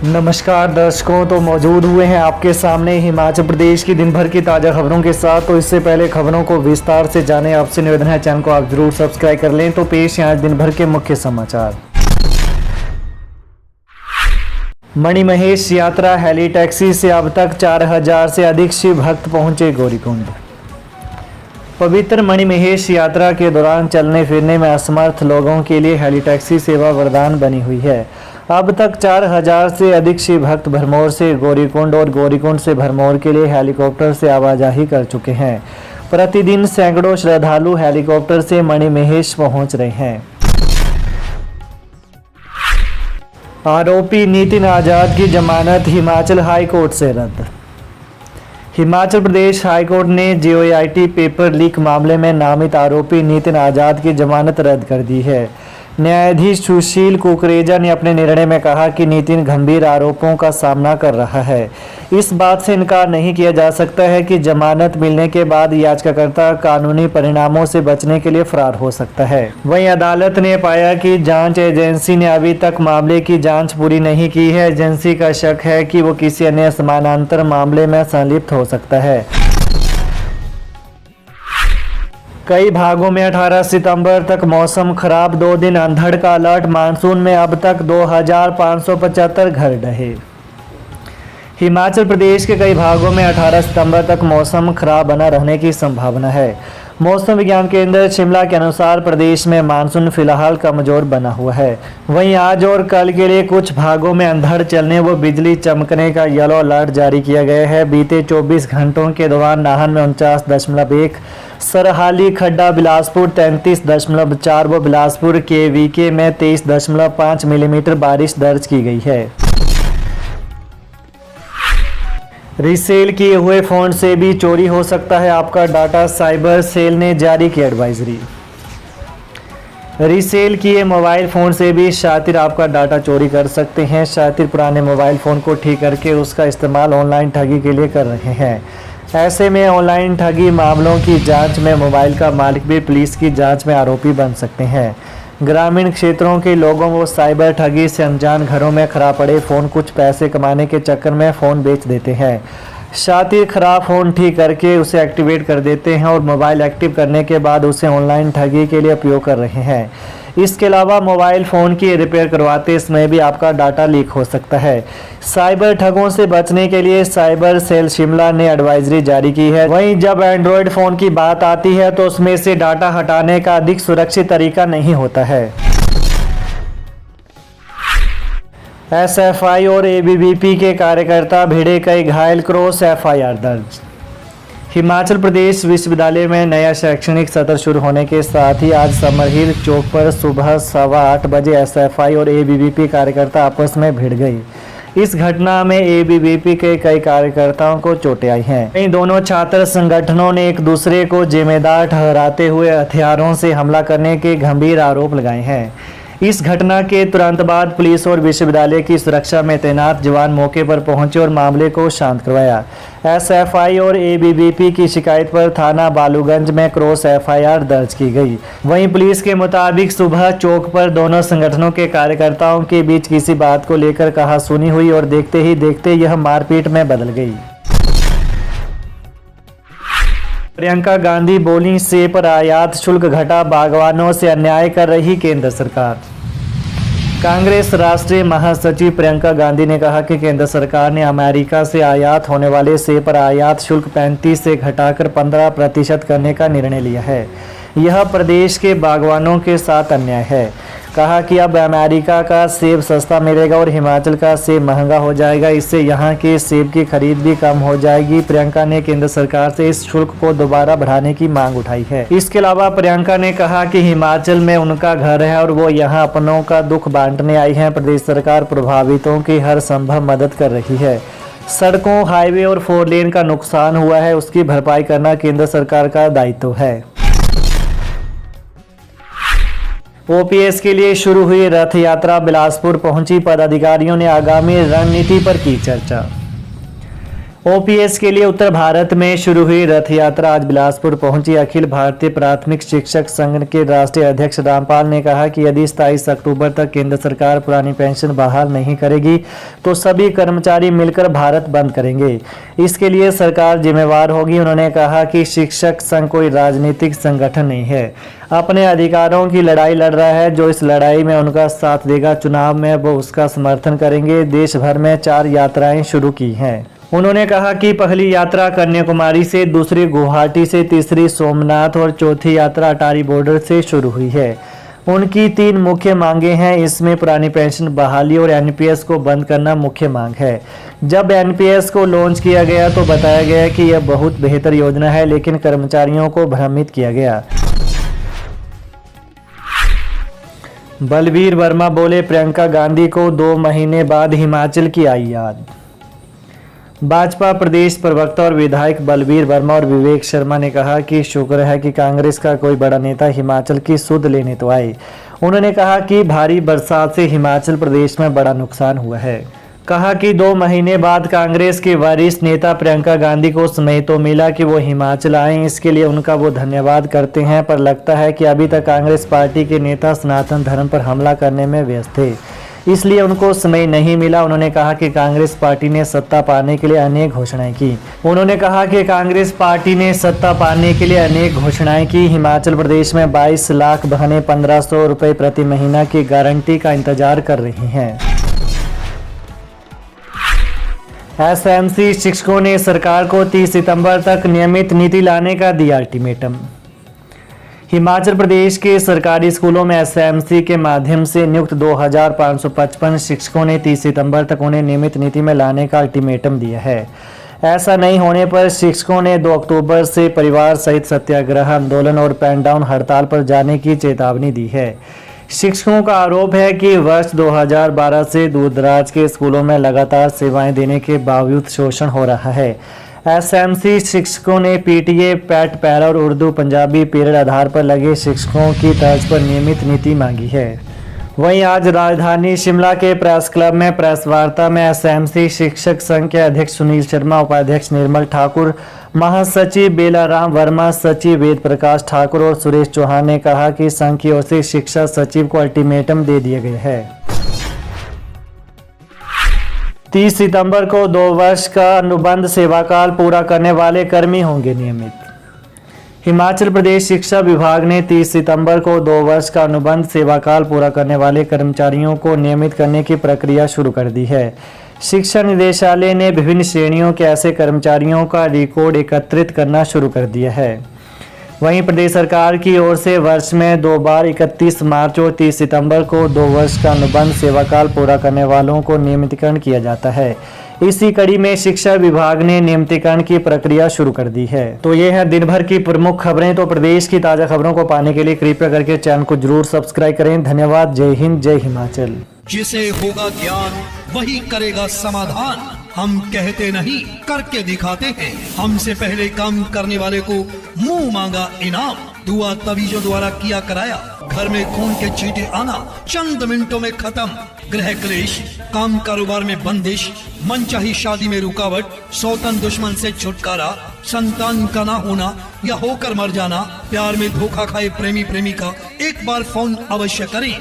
नमस्कार दर्शकों, तो मौजूद हुए हैं आपके सामने हिमाचल प्रदेश की दिन भर की ताज़ा खबरों के साथ। तो इससे पहले खबरों को विस्तार से जाने आपसे निवेदन है, चैनल को आप जरूर सब्सक्राइब कर लें। तो पेश हैं आज दिन भर के मुख्य समाचार। मणिमहेश यात्रा हेली टैक्सी से अब तक 4000 से अधिक शिव भक्त पहुंचे गौरीकुंड। पवित्र मणिमहेश यात्रा के दौरान चलने फिरने में असमर्थ लोगों के लिए हेली टैक्सी सेवा वरदान बनी हुई है। अब तक 4000 से अधिक शिव भक्त भरमौर से गौरीकुंड और गौरीकुंड से भरमौर के लिए हेलीकॉप्टर से आवाजाही कर चुके हैं। प्रतिदिन सैकड़ों श्रद्धालु हेलीकॉप्टर से मणिमहेश पहुंच रहे हैं। आरोपी नितिन आजाद की जमानत हिमाचल हाई कोर्ट से रद्द। हिमाचल प्रदेश हाईकोर्ट ने JOIT पेपर लीक मामले में नामित आरोपी नितिन आजाद की जमानत रद्द कर दी है। न्यायाधीश सुशील कुकरेजा ने अपने निर्णय में कहा कि नितिन गंभीर आरोपों का सामना कर रहा है। इस बात से इनकार नहीं किया जा सकता है कि जमानत मिलने के बाद याचिकाकर्ता कानूनी परिणामों से बचने के लिए फरार हो सकता है। वहीं अदालत ने पाया कि जांच एजेंसी ने अभी तक मामले की जांच पूरी नहीं की है। एजेंसी का शक है कि वो किसी अन्य समानांतर मामले में संलिप्त हो सकता है। कई भागों में 18 सितंबर तक मौसम खराब, 2 दिन अंधड़ का अलर्ट। मानसून में अब तक 2575 घर ढहे। हिमाचल प्रदेश के कई भागों में 18 सितंबर तक मौसम खराब बना रहने की संभावना है। मौसम विज्ञान केंद्र शिमला के अनुसार प्रदेश में मानसून फिलहाल कमजोर बना हुआ है। वहीं आज और कल के लिए कुछ भागों में अंधड़ चलने व बिजली चमकने का येलो अलर्ट जारी किया गया है। बीते 24 घंटों के दौरान नाहन में 49.1, सरहाली खड्डा बिलासपुर 33.4 व बिलासपुर के VK में 23.5 मिलीमीटर बारिश दर्ज की गई है। रीसेल किए हुए फ़ोन से भी चोरी हो सकता है आपका डाटा, साइबर सेल ने जारी की एडवाइजरी। रीसेल किए मोबाइल फ़ोन से भी शातिर आपका डाटा चोरी कर सकते हैं। शातिर पुराने मोबाइल फ़ोन को ठीक करके उसका इस्तेमाल ऑनलाइन ठगी के लिए कर रहे हैं। ऐसे में ऑनलाइन ठगी मामलों की जांच में मोबाइल का मालिक भी पुलिस की जांच में आरोपी बन सकते हैं। ग्रामीण क्षेत्रों के लोगों को साइबर ठगी से अनजान घरों में खराब पड़े फ़ोन कुछ पैसे कमाने के चक्कर में फ़ोन बेच देते हैं। शातिर खराब फ़ोन ठीक करके उसे एक्टिवेट कर देते हैं और मोबाइल एक्टिव करने के बाद उसे ऑनलाइन ठगी के लिए उपयोग कर रहे हैं। इसके अलावा मोबाइल फ़ोन की रिपेयर करवाते समय भी आपका डाटा लीक हो सकता है। साइबर ठगों से बचने के लिए साइबर सेल शिमला ने एडवाइजरी जारी की है। वहीं जब एंड्रॉयड फ़ोन की बात आती है तो उसमें से डाटा हटाने का अधिक सुरक्षित तरीका नहीं होता है। SFI और ABVP के कार्यकर्ता भिड़े, कई घायल, क्रॉस FIR दर्ज। हिमाचल प्रदेश विश्वविद्यालय में नया शैक्षणिक सत्र शुरू होने के साथ ही आज समरहिल चौक पर सुबह 8:15 बजे SFI और ABVP कार्यकर्ता आपस में भिड़ गई। इस घटना में ABVP के कई कार्यकर्ताओं को चोटें आई हैं। इन दोनों छात्र संगठनों ने एक दूसरे को जिम्मेदार ठहराते हुए हथियारों से हमला करने के गंभीर आरोप लगाए हैं। इस घटना के तुरंत बाद पुलिस और विश्वविद्यालय की सुरक्षा में तैनात जवान मौके पर पहुंचे और मामले को शांत करवाया। SFI और ABVP की शिकायत पर थाना बालूगंज में क्रॉस FIR दर्ज की गई। वहीं पुलिस के मुताबिक सुबह चौक पर दोनों संगठनों के कार्यकर्ताओं के बीच किसी बात को लेकर कहासुनी हुई और देखते ही देखते यह मारपीट में बदल गई। प्रियंका गांधी बोली, सेब पर आयात शुल्क घटा, बागवानों से अन्याय कर रही केंद्र सरकार। कांग्रेस राष्ट्रीय महासचिव प्रियंका गांधी ने कहा कि केंद्र सरकार ने अमेरिका से आयात होने वाले सेब पर आयात शुल्क 35 से घटाकर 15% करने का निर्णय लिया है। यह प्रदेश के बागवानों के साथ अन्याय है। कहा कि अब अमेरिका का सेब सस्ता मिलेगा और हिमाचल का सेब महंगा हो जाएगा। इससे यहाँ के सेब की खरीद भी कम हो जाएगी। प्रियंका ने केंद्र सरकार से इस शुल्क को दोबारा बढ़ाने की मांग उठाई है। इसके अलावा प्रियंका ने कहा कि हिमाचल में उनका घर है और वो यहाँ अपनों का दुख बांटने आई हैं। प्रदेश सरकार प्रभावितों की हर संभव मदद कर रही है। सड़कों, हाईवे और 4 लेन का नुकसान हुआ है, उसकी भरपाई करना केंद्र सरकार का दायित्व है। OPS के लिए शुरू हुई रथ यात्रा बिलासपुर पहुंची, पदाधिकारियों ने आगामी रणनीति पर की चर्चा। ओपीएस के लिए उत्तर भारत में शुरू हुई रथ यात्रा आज बिलासपुर पहुंची। अखिल भारतीय प्राथमिक शिक्षक संघ के राष्ट्रीय अध्यक्ष रामपाल ने कहा कि यदि 27 अक्टूबर तक केंद्र सरकार पुरानी पेंशन बहाल नहीं करेगी तो सभी कर्मचारी मिलकर भारत बंद करेंगे। इसके लिए सरकार जिम्मेवार होगी। उन्होंने कहा कि शिक्षक संघ कोई राजनीतिक संगठन नहीं है, अपने अधिकारों की लड़ाई लड़ रहा है। जो इस लड़ाई में उनका साथ देगा, चुनाव में वो उसका समर्थन करेंगे। देश भर में 4 यात्राएं शुरू की हैं। उन्होंने कहा कि पहली यात्रा कन्याकुमारी से, दूसरी गुवाहाटी से, तीसरी सोमनाथ और चौथी यात्रा अटारी बॉर्डर से शुरू हुई है। उनकी 3 मुख्य मांगे हैं। इसमें पुरानी पेंशन बहाली और एनपीएस को बंद करना मुख्य मांग है। जब एनपीएस को लॉन्च किया गया तो बताया गया कि यह बहुत बेहतर योजना है, लेकिन कर्मचारियों को भ्रमित किया गया। बलबीर वर्मा बोले, प्रियंका गांधी को 2 महीने बाद हिमाचल की आई याद। भाजपा प्रदेश प्रवक्ता और विधायक बलबीर वर्मा और विवेक शर्मा ने कहा कि शुक्र है कि कांग्रेस का कोई बड़ा नेता हिमाचल की सुध लेने तो आए। उन्होंने कहा कि भारी बरसात से हिमाचल प्रदेश में बड़ा नुकसान हुआ है। कहा कि 2 महीने बाद कांग्रेस के वरिष्ठ नेता प्रियंका गांधी को समय तो मिला कि वो हिमाचल आए। इसके लिए उनका वो धन्यवाद करते हैं, पर लगता है कि अभी तक कांग्रेस पार्टी के नेता सनातन धर्म पर हमला करने में व्यस्त थे, इसलिए उनको समय नहीं मिला। उन्होंने कहा कि कांग्रेस पार्टी ने सत्ता पाने के लिए अनेक घोषणाएं की। हिमाचल प्रदेश में 22 लाख बहनें 1500 रुपए प्रति महीना की गारंटी का इंतजार कर रही हैं। एसएमसी शिक्षकों ने सरकार को 30 सितंबर तक नियमित नीति लाने का दिया अल्टीमेटम। हिमाचल प्रदेश के सरकारी स्कूलों में एसएमसी के माध्यम से नियुक्त 2555 शिक्षकों ने 30 सितंबर तक उन्हें नियमित नीति में लाने का अल्टीमेटम दिया है। ऐसा नहीं होने पर शिक्षकों ने 2 अक्टूबर से परिवार सहित सत्याग्रह, आंदोलन और पेन डाउन हड़ताल पर जाने की चेतावनी दी है। शिक्षकों का आरोप है कि वर्ष 2012 से दूरदराज के स्कूलों में लगातार सेवाएं देने के बावजूद शोषण हो रहा है। एसएमसी शिक्षकों ने पीटीए, पैट, पैरा और उर्दू पंजाबी पीरियड आधार पर लगे शिक्षकों की तर्ज पर नियमित नीति मांगी है। वहीं आज राजधानी शिमला के प्रेस क्लब में प्रेस वार्ता में एसएमसी शिक्षक संघ के अध्यक्ष सुनील शर्मा, उपाध्यक्ष निर्मल ठाकुर, महासचिव बेलाराम वर्मा, सचिव वेद प्रकाश ठाकुर और सुरेश चौहान ने कहा कि संघ की ओर से शिक्षा सचिव को अल्टीमेटम दे दिया गया है। 30 सितंबर को 2 वर्ष का अनुबंध सेवाकाल पूरा करने वाले कर्मी होंगे नियमित। हिमाचल प्रदेश शिक्षा विभाग ने 30 सितंबर को 2 वर्ष का अनुबंध सेवाकाल पूरा करने वाले कर्मचारियों को नियमित करने की प्रक्रिया शुरू कर दी है। शिक्षा निदेशालय ने विभिन्न श्रेणियों के ऐसे कर्मचारियों का रिकॉर्ड एकत्रित करना शुरू कर दिया है। वहीं प्रदेश सरकार की ओर से वर्ष में 2 बार 31 मार्च और 30 सितंबर को 2 वर्ष का अनुबंध सेवाकाल पूरा करने वालों को नियमितीकरण किया जाता है। इसी कड़ी में शिक्षा विभाग ने नियमितीकरण की प्रक्रिया शुरू कर दी है। तो ये है दिन भर की प्रमुख खबरें। तो प्रदेश की ताजा खबरों को पाने के लिए कृपया करके चैनल को जरूर सब्सक्राइब करें। धन्यवाद। जय हिंद, जय हिमाचल। जिसे होगा ज्ञान वही करेगा समाधान। हम कहते नहीं करके दिखाते हैं। हमसे पहले काम करने वाले को मुंह मांगा इनाम। दुआ तवीजों द्वारा किया कराया। घर में खून के छींटे आना चंद मिनटों में खत्म। गृह क्लेश, काम कारोबार में बंदिश, मनचाही शादी में रुकावट, सौतन दुश्मन से छुटकारा, संतान का ना होना या होकर मर जाना, प्यार में धोखा खाए प्रेमी प्रेमिका, एक बार फोन अवश्य करें।